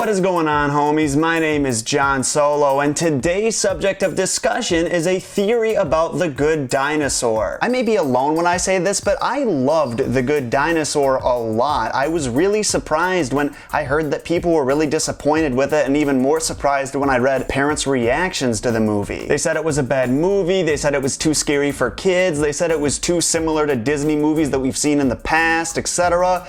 What is going on, homies? My name is John Solo, and today's subject of discussion is a theory about The Good Dinosaur. I may be alone when I say this, but I loved The Good Dinosaur a lot. I was really surprised when I heard that people were really disappointed with it, and even more surprised when I read parents' reactions to the movie. They said it was a bad movie, they said it was too scary for kids, they said it was too similar to Disney movies that we've seen in the past, etc.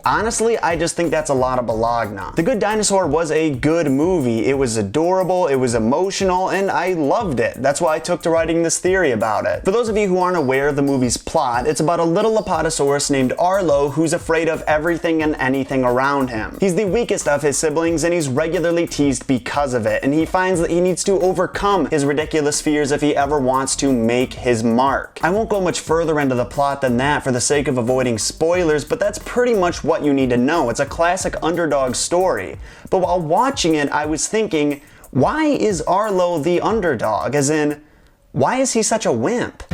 Honestly, I just think that's a lot of balagna. The Good Dinosaur was a good movie. It was adorable, it was emotional, and I loved it. That's why I took to writing this theory about it. For those of you who aren't aware of the movie's plot, it's about a little Apatosaurus named Arlo who's afraid of everything and anything around him. He's the weakest of his siblings, and he's regularly teased because of it, and he finds that he needs to overcome his ridiculous fears if he ever wants to make his mark. I won't go much further into the plot than that for the sake of avoiding spoilers, but that's pretty much what you need to know. It's a classic underdog story. But while watching it, I was thinking, why is Arlo the underdog? As in, why is he such a wimp?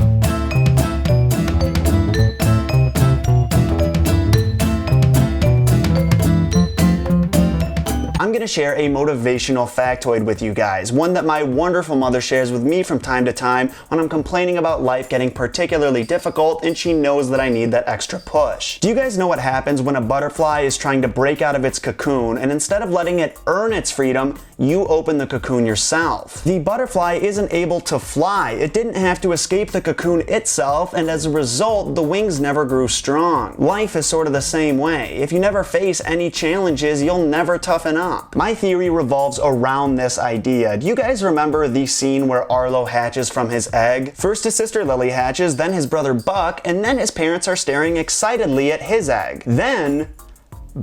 I'm going to share a motivational factoid with you guys, one that my wonderful mother shares with me from time to time when I'm complaining about life getting particularly difficult and she knows that I need that extra push. Do you guys know what happens when a butterfly is trying to break out of its cocoon, and instead of letting it earn its freedom, you open the cocoon yourself? The butterfly isn't able to fly. It didn't have to escape the cocoon itself, and as a result, the wings never grew strong. Life is sort of the same way. If you never face any challenges, you'll never toughen up. My theory revolves around this idea. Do you guys remember the scene where Arlo hatches from his egg? First his sister Lily hatches, then his brother Buck, and then his parents are staring excitedly at his egg. Then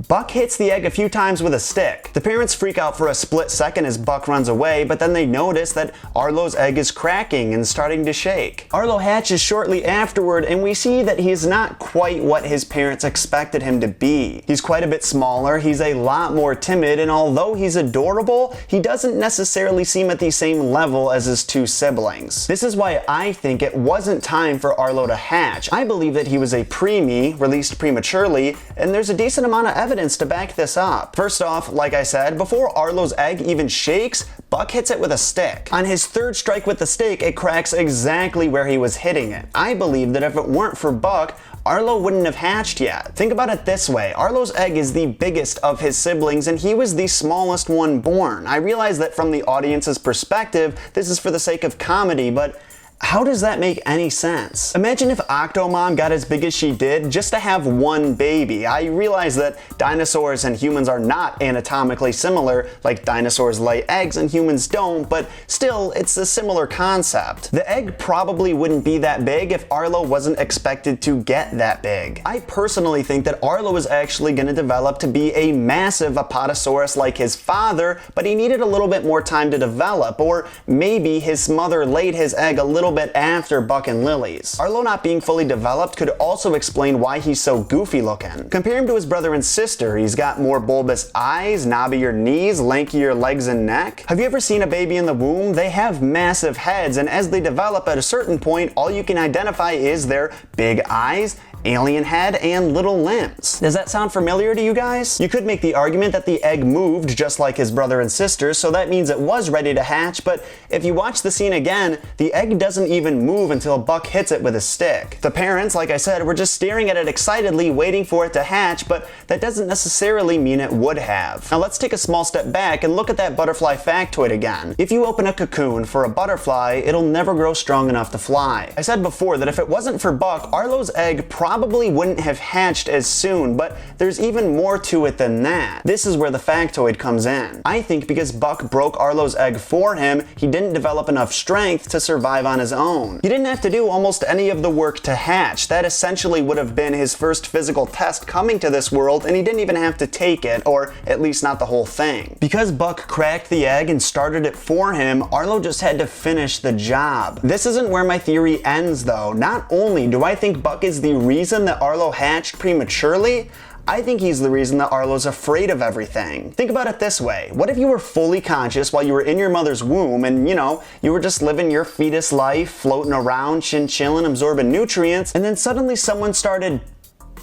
Buck hits the egg a few times with a stick. The parents freak out for a split second as Buck runs away, but then they notice that Arlo's egg is cracking and starting to shake. Arlo hatches shortly afterward, and we see that he's not quite what his parents expected him to be. He's quite a bit smaller, he's a lot more timid, and although he's adorable, he doesn't necessarily seem at the same level as his two siblings. This is why I think it wasn't time for Arlo to hatch. I believe that he was a preemie, released prematurely, and there's a decent amount of evidence to back this up. First off, like I said, before Arlo's egg even shakes, Buck hits it with a stick. On his third strike with the stick, it cracks exactly where he was hitting it. I believe that if it weren't for Buck, Arlo wouldn't have hatched yet. Think about it this way, Arlo's egg is the biggest of his siblings and he was the smallest one born. I realize that from the audience's perspective, this is for the sake of comedy, but how does that make any sense? Imagine if Octomom got as big as she did just to have one baby. I realize that dinosaurs and humans are not anatomically similar, like dinosaurs lay eggs and humans don't, but still, it's a similar concept. The egg probably wouldn't be that big if Arlo wasn't expected to get that big. I personally think that Arlo is actually going to develop to be a massive Apatosaurus like his father, but he needed a little bit more time to develop, or maybe his mother laid his egg a little bit after Buck and Lily's. Arlo not being fully developed could also explain why he's so goofy looking. Compare him to his brother and sister. He's got more bulbous eyes, knobbier knees, lankier legs and neck. Have you ever seen a baby in the womb? They have massive heads, and as they develop at a certain point, all you can identify is their big eyes, alien head, and little limbs. Does that sound familiar to you guys? You could make the argument that the egg moved just like his brother and sister, so that means it was ready to hatch, but if you watch the scene again, the egg doesn't even move until Buck hits it with a stick. The parents, like I said, were just staring at it excitedly, waiting for it to hatch, but that doesn't necessarily mean it would have. Now let's take a small step back and look at that butterfly factoid again. If you open a cocoon for a butterfly, it'll never grow strong enough to fly. I said before that if it wasn't for Buck, Arlo's egg probably wouldn't have hatched as soon, but there's even more to it than that. This is where the factoid comes in. I think because Buck broke Arlo's egg for him, he didn't develop enough strength to survive on his own. He didn't have to do almost any of the work to hatch. That essentially would have been his first physical test coming to this world, and he didn't even have to take it, or at least not the whole thing. Because Buck cracked the egg and started it for him, Arlo just had to finish the job. This isn't where my theory ends though. Not only do I think Buck is the reason that Arlo hatched prematurely, I think he's the reason that Arlo's afraid of everything. Think about it this way. What if you were fully conscious while you were in your mother's womb and, you were just living your fetus life, floating around, chin-chillin', absorbing nutrients, and then suddenly someone started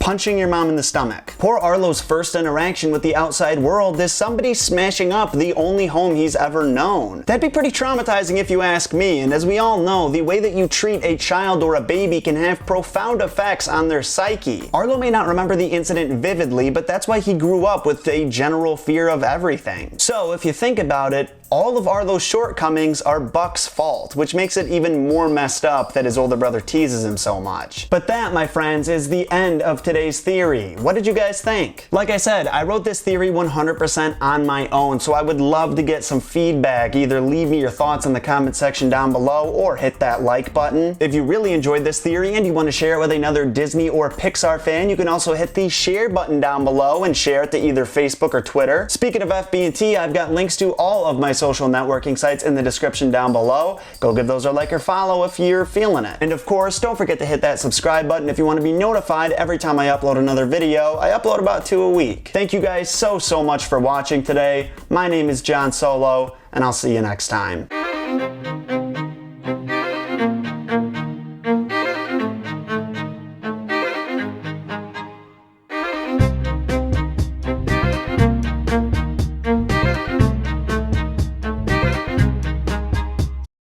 punching your mom in the stomach. Poor Arlo's first interaction with the outside world is somebody smashing up the only home he's ever known. That'd be pretty traumatizing if you ask me, and as we all know, the way that you treat a child or a baby can have profound effects on their psyche. Arlo may not remember the incident vividly, but that's why he grew up with a general fear of everything. So if you think about it, all of Arlo's shortcomings are Buck's fault, which makes it even more messed up that his older brother teases him so much. But that, my friends, is the end of today's theory. What did you guys think? Like I said, I wrote this theory 100% on my own, so I would love to get some feedback. Either leave me your thoughts in the comment section down below or hit that like button. If you really enjoyed this theory and you want to share it with another Disney or Pixar fan, you can also hit the share button down below and share it to either Facebook or Twitter. Speaking of FB&T, I've got links to all of my social networking sites in the description down below. Go give those a like or follow if you're feeling it. And of course, don't forget to hit that subscribe button if you want to be notified every time I upload another video. I upload about 2 a week. Thank you guys so much for watching today. My name is John Solo, and I'll see you next time.